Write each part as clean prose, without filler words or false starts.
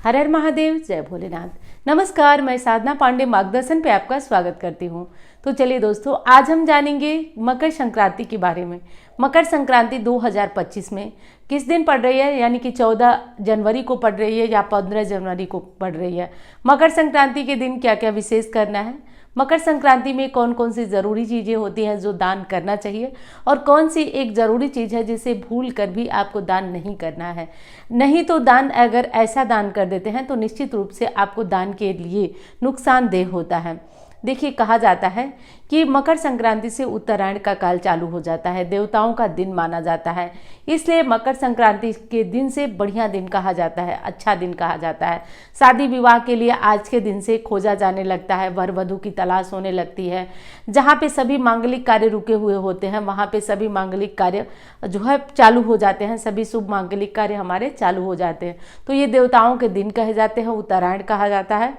हर हर महादेव, जय भोलेनाथ। नमस्कार, मैं साधना पांडे मार्गदर्शन पे आपका स्वागत करती हूँ। तो चलिए दोस्तों, आज हम जानेंगे मकर संक्रांति के बारे में। मकर संक्रांति 2025 में किस दिन पड़ रही है, यानी कि 14 जनवरी को पड़ रही है या 15 जनवरी को पड़ रही है। मकर संक्रांति के दिन क्या क्या विशेष करना है, मकर संक्रांति में कौन कौन सी ज़रूरी चीज़ें होती हैं जो दान करना चाहिए, और कौन सी एक ज़रूरी चीज़ है जिसे भूल कर भी आपको दान नहीं करना है। नहीं तो दान, अगर ऐसा दान कर देते हैं तो निश्चित रूप से आपको दान के लिए नुकसानदेह होता है। देखिए, कहा जाता है कि मकर संक्रांति से उत्तरायण का काल चालू हो जाता है, देवताओं का दिन माना जाता है, इसलिए मकर संक्रांति के दिन से बढ़िया दिन कहा जाता है, अच्छा दिन कहा जाता है। शादी विवाह के लिए आज के दिन से खोजा जाने लगता है, वर वधू की तलाश होने लगती है। जहाँ पे सभी मांगलिक कार्य रुके हुए होते हैं वहाँ पे सभी मांगलिक कार्य जो है चालू हो जाते हैं, सभी शुभ मांगलिक कार्य हमारे चालू हो जाते हैं। तो ये देवताओं के दिन कहे जाते हैं, उत्तरायण कहा जाता है।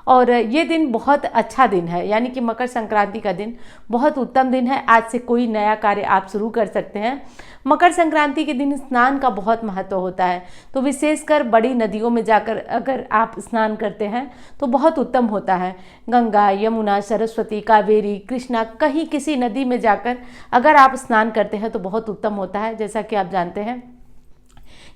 और ये दिन बहुत अच्छा दिन है, यानी कि मकर संक्रांति का दिन बहुत उत्तम दिन है। आज से कोई नया कार्य आप शुरू कर सकते हैं। मकर संक्रांति के दिन स्नान का बहुत महत्व होता है, तो विशेषकर बड़ी नदियों में जाकर अगर आप स्नान करते हैं तो बहुत उत्तम होता है। गंगा, यमुना, सरस्वती, कावेरी, कृष्णा, कहीं किसी नदी में जाकर अगर आप स्नान करते हैं तो बहुत उत्तम होता है। जैसा कि आप जानते हैं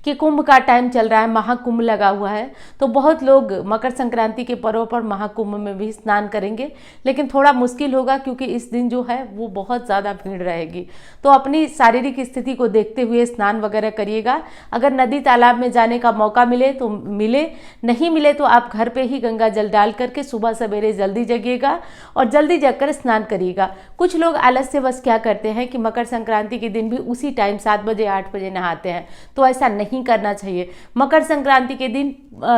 कि कुंभ का टाइम चल रहा है, महाकुंभ लगा हुआ है, तो बहुत लोग मकर संक्रांति के पर्व पर महाकुंभ में भी स्नान करेंगे, लेकिन थोड़ा मुश्किल होगा क्योंकि इस दिन जो है वो बहुत ज़्यादा भीड़ रहेगी। तो अपनी शारीरिक स्थिति को देखते हुए स्नान वगैरह करिएगा। अगर नदी तालाब में जाने का मौका मिले तो मिले, नहीं मिले तो आप घर पे ही गंगा जल डाल करके सुबह सवेरे जल्दी जगिएगा और जल्दी जगकर स्नान करिएगा। कुछ लोग आलस्यवश क्या करते हैं कि मकर संक्रांति के दिन भी उसी टाइम 7 बजे 8 बजे नहाते हैं, तो ऐसा नहीं करना चाहिए। मकर संक्रांति के दिन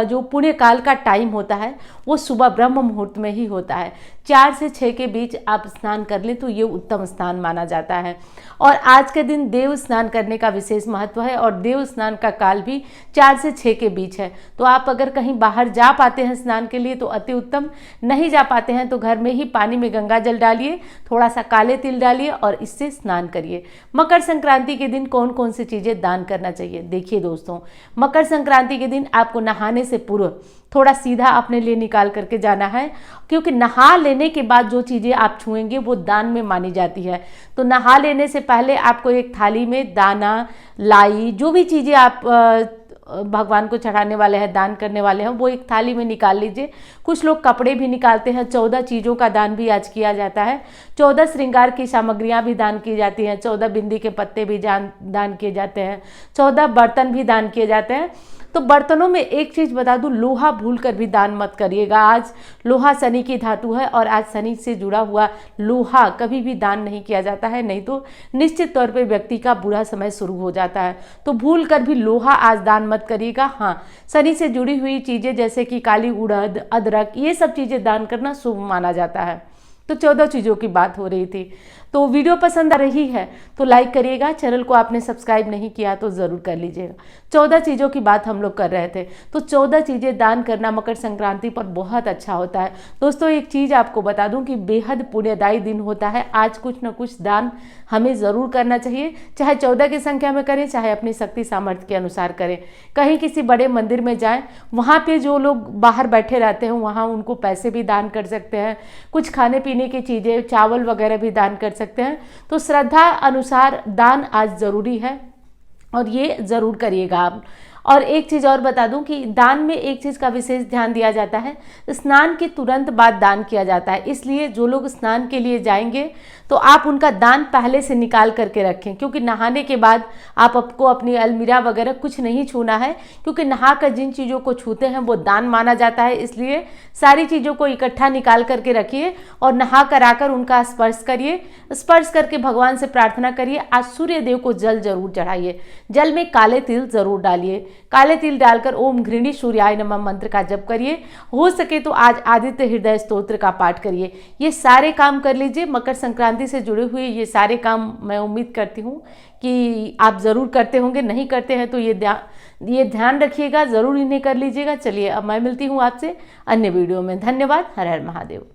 जो पुण्य काल का टाइम होता है वो सुबह ब्रह्म मुहूर्त में ही होता है। 4 से 6 के बीच आप स्नान कर लें तो ये उत्तम स्नान माना जाता है। और आज के दिन देव स्नान करने का विशेष महत्व है, और देव स्नान का काल भी 4 से 6 के बीच है। तो आप अगर कहीं बाहर जा पाते हैं स्नान के लिए तो अति उत्तम, नहीं जा पाते हैं तो घर में ही पानी में गंगा जल डालिए, थोड़ा सा काले तिल डालिए और इससे स्नान करिए। मकर संक्रांति के दिन कौन कौन सी चीज़ें दान करना चाहिए, देखिए दोस्तों। मकर संक्रांति के दिन आपको नहाने से पूर्व थोड़ा सीधा अपने लिए निकाल करके जाना है, क्योंकि नहा लेने के बाद जो चीज़ें आप छुएंगे वो दान में मानी जाती है। तो नहा लेने से पहले आपको एक थाली में दाना, लाई, जो भी चीज़ें आप भगवान को चढ़ाने वाले हैं, दान करने वाले हैं, वो एक थाली में निकाल लीजिए। कुछ लोग कपड़े भी निकालते हैं। 14 चीज़ों का दान भी आज किया जाता है। 14 श्रृंगार की सामग्रियां भी दान की जाती हैं। 14 बिंदी के पत्ते भी दान किए जाते हैं। 14 बर्तन भी दान किए जाते हैं। तो बर्तनों में एक चीज़ बता दूं, लोहा भूल कर भी दान मत करिएगा। आज लोहा शनि की धातु है और आज शनि से जुड़ा हुआ लोहा कभी भी दान नहीं किया जाता है, नहीं तो निश्चित तौर पे व्यक्ति का बुरा समय शुरू हो जाता है। तो भूल कर भी लोहा आज दान मत करिएगा। हाँ, शनि से जुड़ी हुई चीज़ें जैसे कि काली उड़द, अदरक, ये सब चीज़ें दान करना शुभ माना जाता है। तो 14 चीज़ों की बात हो रही थी। तो वीडियो पसंद आ रही है तो लाइक करिएगा। चैनल को आपने सब्सक्राइब नहीं किया तो ज़रूर कर लीजिएगा। 14 चीज़ों की बात हम लोग कर रहे थे, तो 14 चीज़ें दान करना मकर संक्रांति पर बहुत अच्छा होता है। दोस्तों, एक चीज़ आपको बता दूं कि बेहद पुण्यदायी दिन होता है। आज कुछ न कुछ दान हमें ज़रूर करना चाहिए, चाहे 14 की संख्या में करें, चाहे अपनी शक्ति सामर्थ्य के अनुसार करें। कहीं किसी बड़े मंदिर में जाएं, वहाँ पे जो लोग बाहर बैठे रहते हैं वहाँ उनको पैसे भी दान कर सकते हैं। कुछ खाने पीने की चीज़ें, चावल वगैरह भी दान कर सकते हैं। तो श्रद्धा अनुसार दान आज ज़रूरी है और ये ज़रूर करिएगा आप। और एक चीज़ और बता दूं कि दान में एक चीज़ का विशेष ध्यान दिया जाता है, स्नान के तुरंत बाद दान किया जाता है। इसलिए जो लोग स्नान के लिए जाएंगे तो आप उनका दान पहले से निकाल करके रखें, क्योंकि नहाने के बाद आपको अपनी अलमीरा वगैरह कुछ नहीं छूना है, क्योंकि नहा कर जिन चीज़ों को छूते हैं वो दान माना जाता है। इसलिए सारी चीज़ों को इकट्ठा निकाल करके रखिए और नहा कर आकर उनका स्पर्श करिए। स्पर्श करके भगवान से प्रार्थना करिए। आज सूर्य देव को जल जरूर चढ़ाइए। जल में काले तिल जरूर डालिए। काले तिल डालकर ओम घृणी सूर्याय नमः मंत्र का जप करिए। हो सके तो आज आदित्य हृदय स्तोत्र का पाठ करिए। ये सारे काम कर लीजिए। मकर संक्रांति से जुड़े हुए ये सारे काम मैं उम्मीद करती हूँ कि आप ज़रूर करते होंगे। नहीं करते हैं तो ये ध्यान रखिएगा, ज़रूर इन्हें कर लीजिएगा। चलिए, अब मैं मिलती हूँ आपसे अन्य वीडियो में। धन्यवाद। हर हर महादेव।